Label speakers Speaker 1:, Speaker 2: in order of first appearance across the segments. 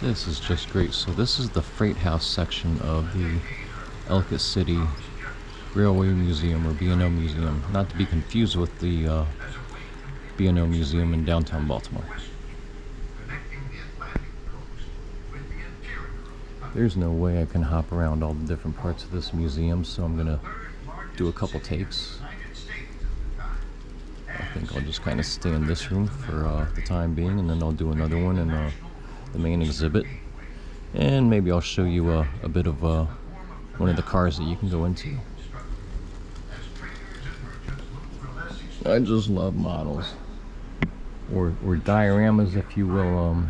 Speaker 1: This is just great. So this is the freight house section of the Ellicott City Railway Museum, or B&O Museum, not to be confused with the B&O Museum in downtown Baltimore. There's no way I can hop around all the different parts of this museum, so I'm gonna do a couple takes. I think I'll just kind of stay in this room for the time being, and then I'll do another one in the main exhibit, and maybe I'll show you a bit of one of the cars that you can go into. I just love models, or dioramas, if you will.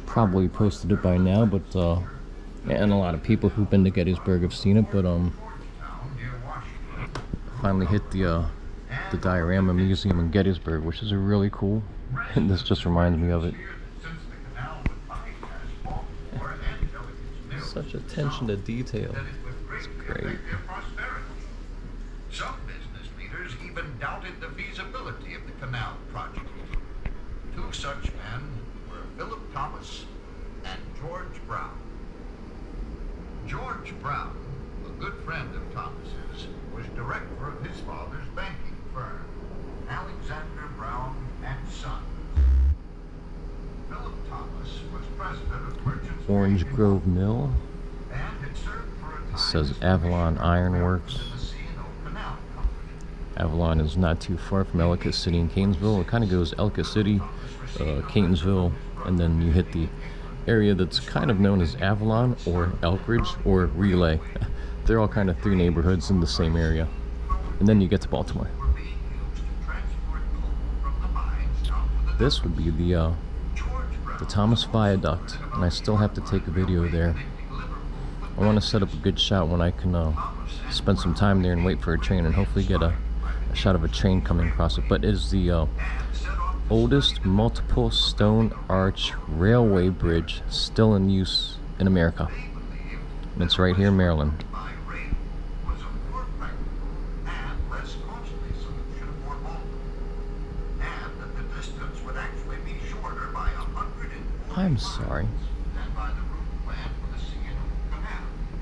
Speaker 1: Probably posted it by now, but and a lot of people who've been to Gettysburg have seen it, but finally hit the Diorama Museum in Gettysburg, which is really cool, and this just reminds me of it. Such attention to detail. It's great.
Speaker 2: Some business leaders even doubted the feasibility of the canal project. Two such men were Philip Thomas and George Brown. George Brown, a good friend of Thomas's, was director of his father's banking firm, Alexander Brown and Sons. Philip Thomas was president of Merchants
Speaker 1: Orange Grove Mill.
Speaker 2: and had served for a time
Speaker 1: It says Avalon Iron Works.
Speaker 2: in the C&O Canal Company.
Speaker 1: Avalon is not too far from Ellicott City and Catonsville. It kind of goes Ellicott City, Catonsville, and then you hit the area that's kind of known as Avalon or Elkridge or Relay. They're all kind of three neighborhoods in the same area. And then you get to Baltimore. This would be the Thomas Viaduct, and I still have to take a video there. I want to set up a good shot when I can spend some time there and wait for a train, and hopefully get a shot of a train coming across it. But it is the oldest multiple stone arch railway bridge still in use in America, and it's right here in Maryland. I'm sorry.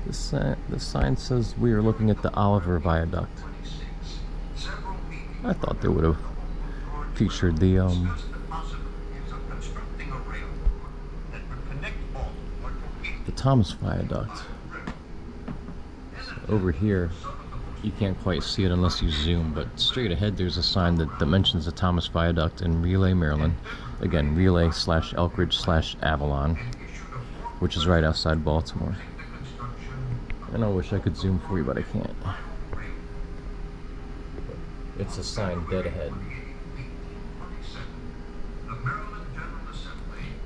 Speaker 1: This sign says we are looking at the Oliver Viaduct. I thought they would have featured the Thomas Viaduct. So over here, you can't quite see it unless you zoom, but straight ahead there's a sign that mentions the Thomas Viaduct in Relay, Maryland. Again, Relay / Elkridge / Avalon, which is right outside Baltimore. And I wish I could zoom for you, but I can't. It's a sign dead ahead.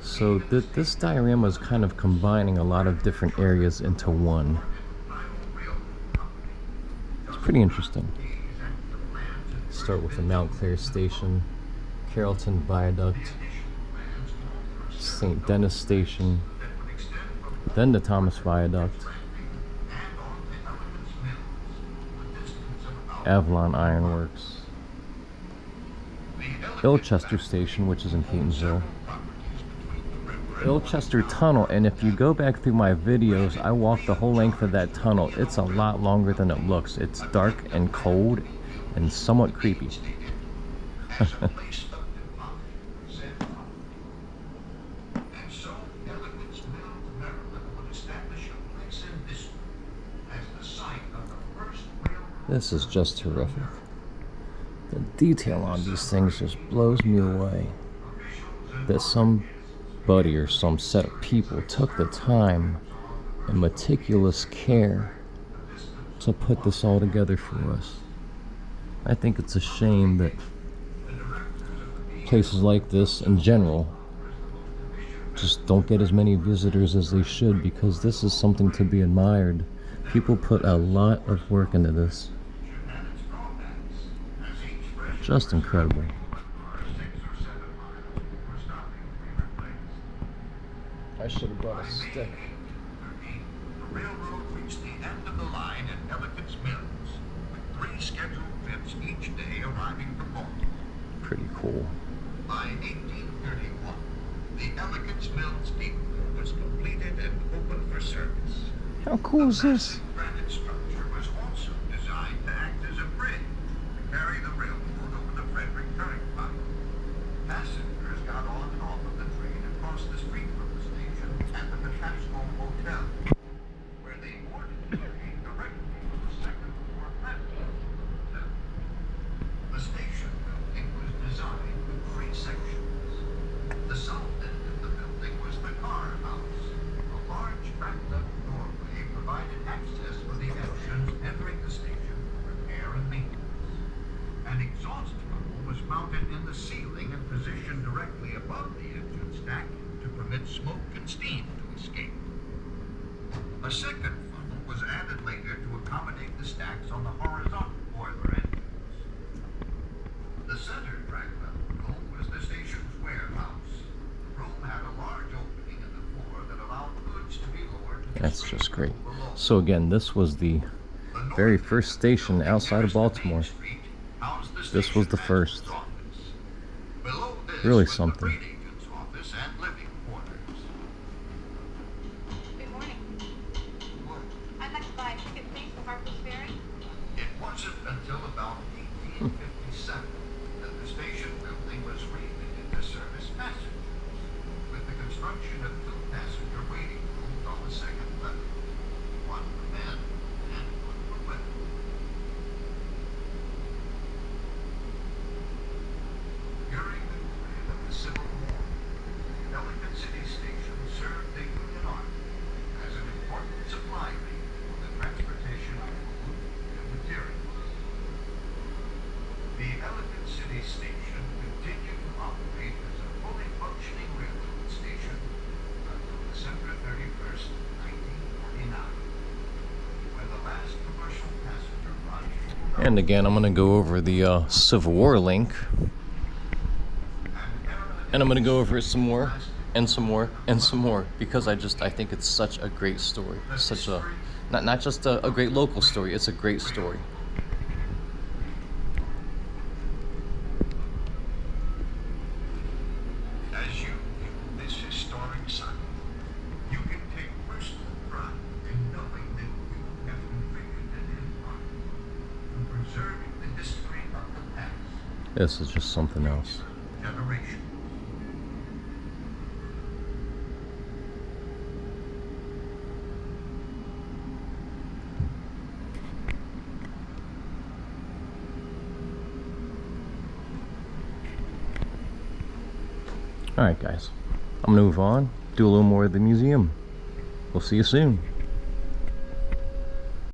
Speaker 1: So this diorama is kind of combining a lot of different areas into one. It's pretty interesting. Start with the Mount Clair Station, Carrollton Viaduct, St. Denis Station, then the Thomas Viaduct, Avalon Iron Works, Ilchester Station, which is in Catonsville, Ilchester Tunnel, and if you go back through my videos, I walked the whole length of that tunnel. It's a lot longer than it looks. It's dark and cold and somewhat creepy. This is just terrific. The detail on these things just blows me away. That somebody or some set of people took the time and meticulous care to put this all together for us. I think it's a shame that places like this in general just don't get as many visitors as they should, because this is something to be admired. People put a lot of work into this. Just incredible. I should have brought a stick.
Speaker 2: The railroad reached the end of the line at Ellicott's Mills, with 3 scheduled trips each day arriving from Baltimore.
Speaker 1: Pretty cool.
Speaker 2: By 1831, the Ellicott's Mills depot was completed and open for service.
Speaker 1: How cool is this?
Speaker 2: The granite structure was also designed to act as a bridge to carry the railroad over the Frederick Turnpike. Passengers got on and off of the train across the street from the station at the Catonsville Hotel, where they boarded the train directly from the second floor platform of the hotel. The station building was designed with 3 sections. The south end of the building was the car house. A large track-level doorway provided access for the engines entering the station for repair and maintenance. An exhaust funnel was mounted in the ceiling and positioned directly above the engine stack to permit smoke and steam to escape. A second funnel was added later to accommodate the stacks on the horizontal boiler engines. The center track-level room was the station's warehouse. The room had a large opening in the floor that allowed goods to be lowered to the
Speaker 1: That's
Speaker 2: street
Speaker 1: just great.
Speaker 2: level below.
Speaker 1: So again, this was the very first station outside of Baltimore. This was the first. Really something.
Speaker 3: Good morning. I'd like to buy a ticket, please, for Harper's Ferry.
Speaker 2: It wasn't until about 1857 that the station building was refitted to service passengers, with the construction of 2 passenger waiting rooms on the second level, 1 for men and 1 for women. During the period of the Civil War, Ellicott City Station served the Union Army as an important supply lane for the transportation of food and materials. The Ellicott City Station continued to operate as a fully functioning railroad station until December 31st, 1949, when the last commercial passenger run.
Speaker 1: And again, I'm going to go over the Civil War link. And I'm going to go over it some more, and some more, and some more, because I think it's such a great story. Such a, not just a great local story, it's a great story.
Speaker 2: As you view this historic site, you can take personal pride in knowing that you have contributed in part to preserving the history of the past.
Speaker 1: This is just something else.
Speaker 2: Generation.
Speaker 1: Alright guys, I'm going to move on, do a little more of the museum. We'll see you soon.